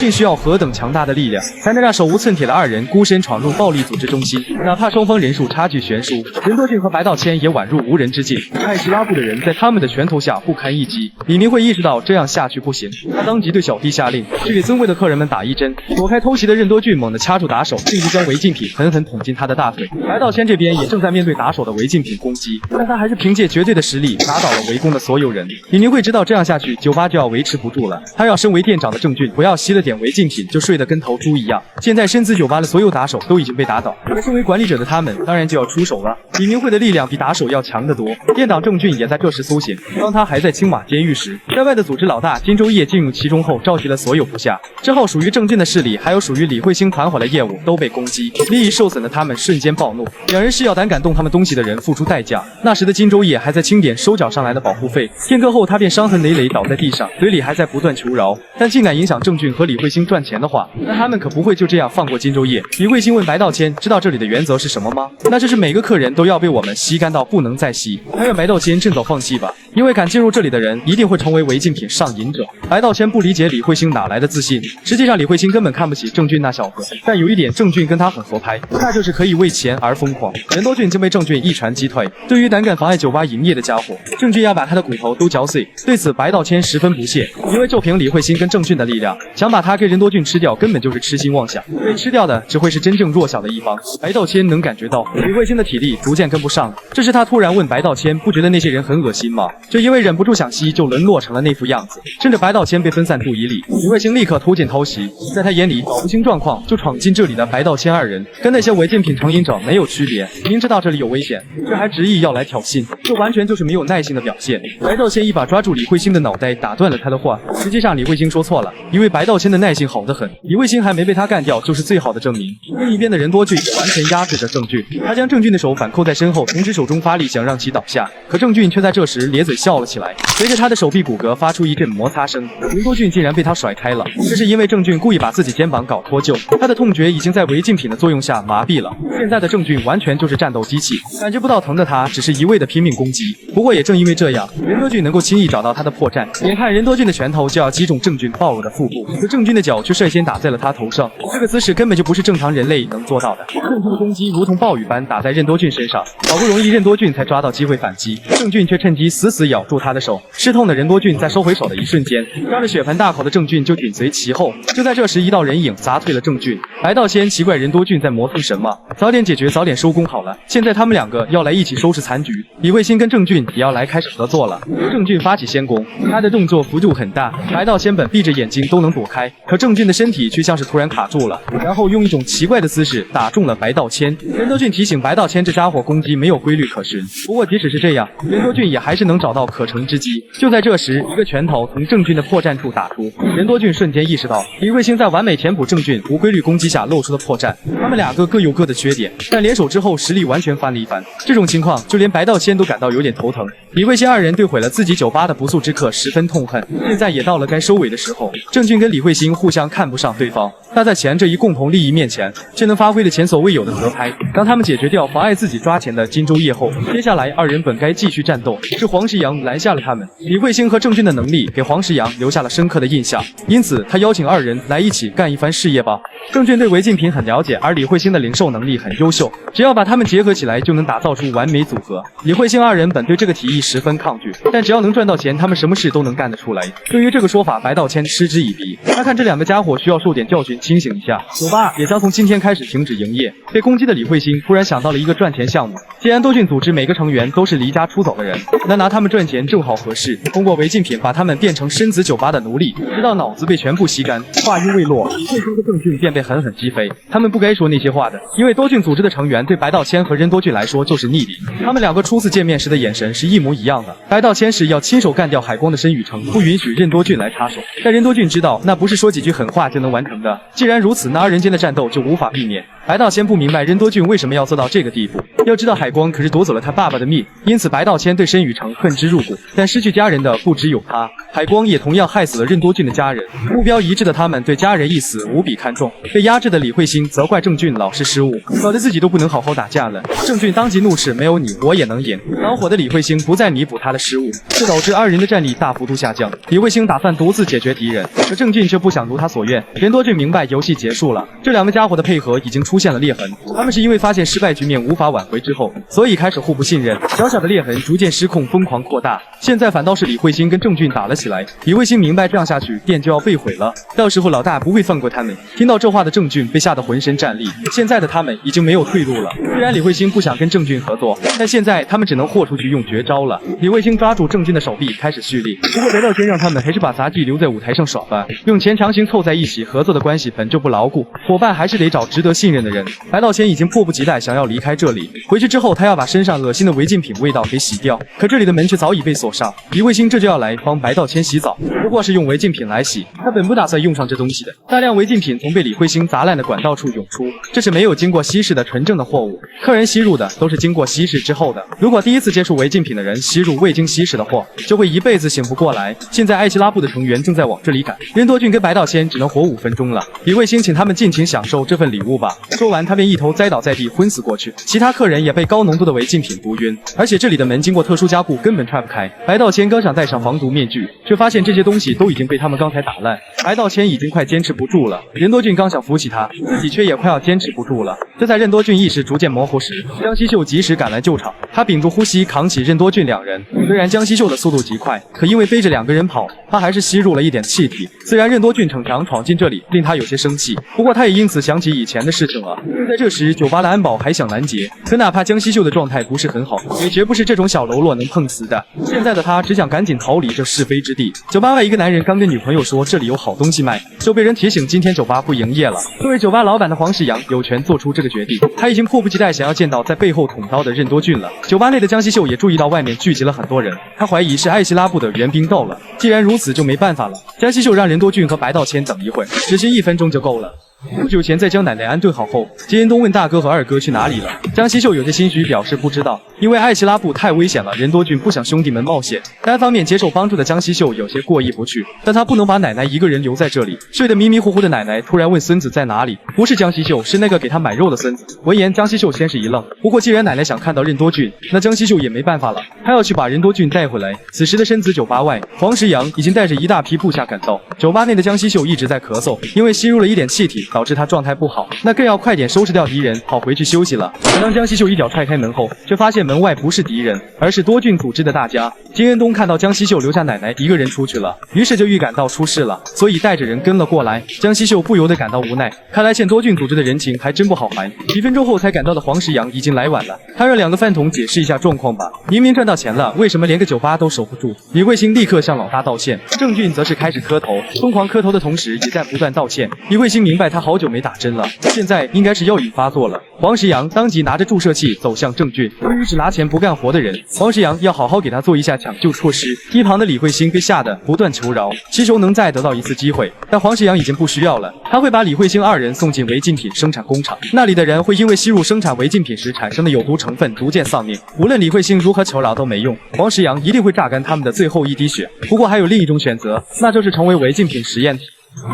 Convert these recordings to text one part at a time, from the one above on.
竟需要何等强大的力量，才能让手无寸铁的二人孤身闯入暴力组织中心？哪怕双方人数差距悬殊，任多俊和白道谦也宛如无人之境。派十拉部的人在他们的拳头下不堪一击。李明慧意识到这样下去不行，他当即对小弟下令，去给尊贵的客人们打一针。躲开偷袭的任多俊猛地掐住打手，径直将违禁品狠狠捅进他的大腿。白道谦这边也正在面对打手的违禁品攻击，但他还是凭借绝对的实力打倒了围攻的所有人。李明慧知道这样下去，酒吧就要维持不住了。他让身为店长的郑俊不要吸了点违禁品就睡得跟头猪一样。现在身姿酒吧的所有打手都已经被打倒，而身为管理者的他们当然就要出手了。李明慧的力量比打手要强得多，店长郑俊也在这时苏醒。当他还在青马监狱时，在外的组织老大金周业进入其中后，召集了所有部下。之后属于郑俊的势力，还有属于李慧星团伙的业务都被攻击，利益受损的他们瞬间暴怒，两人誓要胆敢动他们东西的人付出代价。那时的金周业还在清点收缴上来的保护费，片刻后他便伤痕累累倒在地上，嘴里还在不断求饶。但竟敢影响郑俊和李慧星赚钱的话，那他们可不会就这样放过金周业。李慧星问白道谦，知道这里的原则是什么吗？那就是每个客人都要被我们吸干到不能再吸。他让白道谦趁早放弃吧，因为敢进入这里的人一定会成为违禁品上瘾者。白道谦不理解李慧星哪来的自信，实际上李慧星根本看不起郑俊那小子，但有一点郑俊跟他很合拍，那就是可以为钱而疯狂。任多俊就被郑俊一拳击退。对于胆敢妨碍酒吧营业的家伙，郑俊要把他的骨头都嚼碎。对此白道谦十分不屑，因为就凭李慧星跟郑俊的力量，想把他跟任多俊吃掉根本就是痴心妄想，被吃掉的只会是真正弱小的一方。白道谦能感觉到李慧星的体力逐渐跟不上了，这时他突然问白道谦，不觉得那些人很恶心吗？就因为忍不住想吸，就沦落成了那副样子。趁着白道谦被分散注意力，李慧星立刻突进偷袭。在他眼里，搞不清状况就闯进这里的白道谦二人，跟那些违禁品成瘾者没有区别。明知道这里有危险，这还执意要来挑衅，这完全就是没有耐心的表现。白道谦一把抓住李慧星的脑袋，打断了他的话。实际上李慧星说错了，因为白道谦的耐性好得很，李慧星还没被他干掉就是最好的证明。另一边的任多俊完全压制着郑俊，他将郑俊的手反扣在身后，同时手中发力想让其倒下，可郑俊却在这时咧嘴笑了起来，随着他的手臂骨骼发出一阵摩擦声，任多俊竟然被他甩开了。这是因为郑俊故意把自己肩膀搞脱臼，他的痛觉已经在违禁品的作用下麻痹了。现在的郑俊完全就是战斗机器，感觉不到疼的他只是一味的拼命攻击。不过也正因为这样，任多俊能够轻易找到他的破绽。眼看任多俊的拳头就要击中郑俊暴露的腹部，可郑俊的脚却率先打在了他头上，这个姿势根本就不是正常人类能做到的。郑俊的攻击如同暴雨般打在任多俊身上，好不容易任多俊才抓到机会反击，郑俊却趁机死死咬住他的手。吃痛的任多俊在收回手的一瞬间，张着血盆大口的郑俊就紧随其后。就在这时，一道人影砸退了郑俊。白道谦奇怪任多俊在磨蹭什么，早点解决早点收工好了。现在他们两个要来一起收拾残局，李慧星跟郑俊也要来开始合作了。由郑俊发起先攻，他的动作幅度很大，白道谦本闭着眼睛都能躲开，可郑俊的身体却像是突然卡住了，然后用一种奇怪的姿势打中了白道谦。任多俊提醒白道谦这家伙攻击没有规律可循，不过即使是这样，任多俊也还是能找到可乘之机。就在这时，一个拳头从郑俊的破绽处打出，任多俊瞬间意识到李慧星在完美填补郑俊无规律攻击下露出的破绽。他们两个各有各的缺点，但联手之后实力完全翻了一番。这种情况就连白道谦都感到有点头疼。李慧星二人对毁了自己酒吧的不速之客十分痛恨，现在也到了该收尾的时候。郑俊跟李慧星互相看不上对方，但在钱这一共同利益面前，却能发挥的前所未有的合拍。当他们解决掉妨碍自己抓钱的金周业后，接下来二人本该继续战斗，是黄石阳拦下了他们。李慧星和郑俊的能力给黄石阳留下了深刻的印象，因此他邀请二人来一起干一番事业吧。郑俊对违禁品很了解，而李慧星的零售能力很优秀，只要把他们结合起来，就能打造出完美组合。李慧星二人本对这个提议十分抗拒，但只要能赚到钱，他们什么事都能干得出来。对于这个说法，白道谦嗤之以鼻，他看这两个家伙需要受点教训，清醒一下。酒吧也将从今天开始停止营业。被攻击的李慧星突然想到了一个赚钱项目，既然多俊组织每个成员都是离家出走的人，那拿他们赚钱正好合适。通过违禁品把他们变成深子酒吧的奴隶，直到脑子被全部吸干。话音未落，李慧星和郑俊便被狠狠击飞。他们不该说那些话的，因为多俊组织的成员对白道谦和任多俊来说就是逆敌。他们两个初次见面时的眼神是一模一样的。白道谦是要亲手干掉海光的申雨成，不允许任多俊来插手。但任多俊知道那不是说几句狠话就能完成的。既然如此，那二人间的战斗就无法避免。白道谦不明白任多俊为什么要做到这个地步，要知道海光可是夺走了他爸爸的命，因此白道谦对申雨成恨之入骨。但失去家人的不只有他，海光也同样害死了任多俊的家人。目标一致的他们对家人一死无比看重。被压制的李慧星责怪郑俊老是失误，搞得自己都不能好好打架了。郑俊当即怒斥：“没有你，我也能赢。”恼火的李慧星不再弥补他的失误，这导致二人的战力大幅度下降。李慧星打算独自解决敌人，可郑俊却不想如他所愿。任多俊明白游戏结束了，这两个家伙的配合已经出现了裂痕。他们是因为发现失败局面无法挽回之后，所以开始互不信任。小小的裂痕逐渐失控，疯狂扩大。现在反倒是李慧星跟郑俊打了起来。李慧星明白这样下去店就要被毁了，到时候老大不会放过他们。听到这话的郑俊被吓得浑身战栗。现在的他们已经没有退路了。虽然李慧星不想跟郑俊合作，但现在他们只能豁出去用绝招了。李慧星抓住郑俊的手臂开始蓄力，不过白道谦让他们还是把杂技留在舞台上耍吧，用钱强行凑在一起，合作的关系本就不牢固，伙伴还是得找值得信任的人。白道谦已经迫不及待想要离开这里，回去之后他要把身上恶心的违禁品味道给洗掉，可这里的门却早已被锁上。李慧星这就要来帮白道谦洗澡，不过是用违禁品来洗，他本不打算用上这东西的。大量违禁品从被李慧星砸烂的管道处涌出，这是没有经过稀释的纯正的货物，客人吸入的都是经过稀释之后的。如果第一次接触违禁品的人吸入未经稀释的货，就会一辈子醒不过来。现在艾希拉部的成员正在往这里赶，任多俊跟白道谦只能活5分钟了。李慧星请他们尽情享受这份礼物吧。说完，他便一头栽倒在地，昏死过去。其他客人也被高浓度的违禁品毒晕，而且这里的门经过特殊加固，根本踹不开。白道谦刚想戴上防毒面具，却发现这些东西都已经被他们刚才打烂。白道谦已经快坚持不住了，任多俊刚想扶起他，自己却也快要坚持不住了。就在任多俊意识逐渐模糊时，江西秀及时赶来救场，他屏住呼吸扛起任多俊两人。虽然江西秀的速度极快，可因为背着2个人跑，他还是吸入了一点气体。虽然任多俊逞强闯进这里，令他有些生气，不过他也因此想起以前的事情了。就在这时，酒吧的安保还想拦截，可哪怕江西秀的状态不是很好，也绝不是这种小喽啰能碰瓷的。现在的他只想赶紧逃离这是非之地。酒吧外，一个男人刚跟女朋友说这里有好东西卖，就被人提醒今天酒吧不营业了。作为酒吧老板的黄世阳有权做出这个决定，他已经迫不及待想要见到在背后捅刀的任多俊了。酒吧内的江西秀也注意到外面聚集了很多人，他怀疑是艾希拉部的援兵到了。既然如此，就没办法了。江西秀让任多俊和白道谦等一会，只需1分钟就够了。不久前，在将奶奶安顿好后，金延东问大哥和二哥去哪里了。江西秀有些心虚，表示不知道，因为艾希拉部太危险了，任多俊不想兄弟们冒险。单方面接受帮助的江西秀有些过意不去，但他不能把奶奶一个人留在这里。睡得迷迷糊糊的奶奶突然问孙子在哪里，不是江西秀，是那个给他买肉的孙子。闻言，江西秀先是一愣，不过既然奶奶想看到任多俊，那江西秀也没办法了，他要去把任多俊带回来。此时的深子酒吧外，黄石阳已经带着一大批部下赶到。酒吧内的江西秀一直在咳嗽，因为吸入了一点气体，导致他状态不好，那更要快点收拾掉敌人，好回去休息了。可当江西秀一脚踹开门后，却发现门外不是敌人，而是多俊组织的大家。金恩东看到江西秀留下奶奶一个人出去了，于是就预感到出事了，所以带着人跟了过来。江西秀不由得感到无奈，看来欠多俊组织的人情还真不好还。几分钟后才赶到的黄石阳已经来晚了，他让2个饭桶解释一下状况吧，明明赚到钱了，为什么连个酒吧都守不住？李慧星立刻向老大道歉，郑俊则是开始磕头，疯狂磕头的同时也在不断道歉。李慧星明白他好久没打针了，现在应该是药瘾发作了。黄石阳当即拿着注射器走向郑俊，对于只拿钱不干活的人，黄石阳要好好给他做一下抢救措施。一旁的李慧星被吓得不断求饶，祈求能再得到一次机会，但黄石阳已经不需要了，他会把李慧星2人送进违禁品生产工厂，那里的人会因为吸入生产违禁品时产生的有毒成分逐渐丧命，无论李慧星如何求饶都没用，黄石阳一定会榨干他们的最后一滴血。不过还有另一种选择，那就是成为违禁品实验体。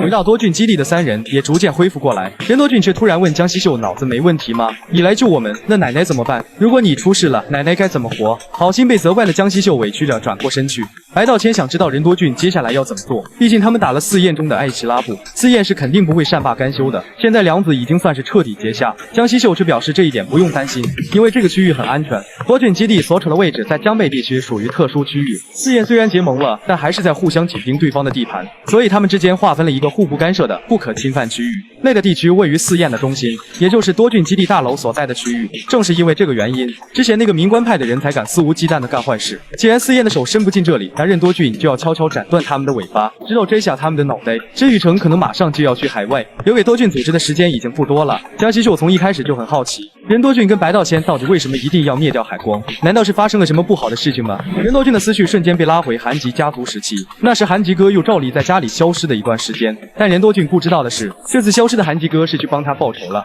回到多俊基地的3人也逐渐恢复过来，任多俊却突然问江西秀：“脑子没问题吗？你来救我们，那奶奶怎么办？如果你出事了，奶奶该怎么活？”好心被责怪的江西秀委屈着转过身去。白道谦想知道任多俊接下来要怎么做，毕竟他们打了4燕中的艾希拉部，4燕是肯定不会善罢甘休的。现在梁子已经算是彻底结下，江西秀却表示这一点不用担心，因为这个区域很安全。多俊基地所处的位置在江北地区，属于特殊区域。4燕虽然结盟了，但还是在互相紧盯对方的地盘，所以他们之间划分了一个互不干涉的不可侵犯区域。内的地区位于4燕的中心，也就是多俊基地大楼所在的区域。正是因为这个原因，之前那个民官派的人才敢肆无忌惮的干坏事。既然4燕的手伸不进这里，那任多俊就要悄悄斩断他们的尾巴，直到摘下他们的脑袋。申雨成可能马上就要去海外，留给多俊组织的时间已经不多了。江西秀从一开始就很好奇，任多俊跟白道谦到底为什么一定要灭掉海光？难道是发生了什么不好的事情吗？任多俊的思绪瞬间被拉回韩吉家族时期，那时韩吉哥又照例在家里消失的一段时间。但任多俊不知道的是，这次消失的韩吉哥是去帮他报仇了。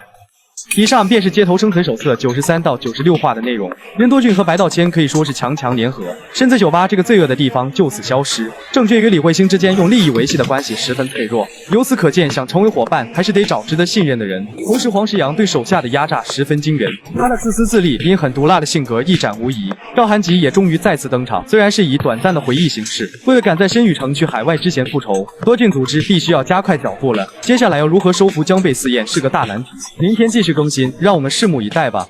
以上便是街头生存手册93到96话的内容。任多俊和白道谦可以说是强强联合，身在酒吧这个罪恶的地方就此消失。郑俊与李慧星之间用利益维系的关系十分脆弱，由此可见，想成为伙伴还是得找值得信任的人。同时，黄石阳对手下的压榨十分惊人，他的自私自利、阴狠毒辣的性格一展无遗。赵寒吉也终于再次登场，虽然是以短暂的回忆形式。为了赶在申雨城去海外之前复仇，多俊组织必须要加快脚步了。接下来要如何收服江贝四燕是个大难题。明天继续更新，让我们拭目以待吧。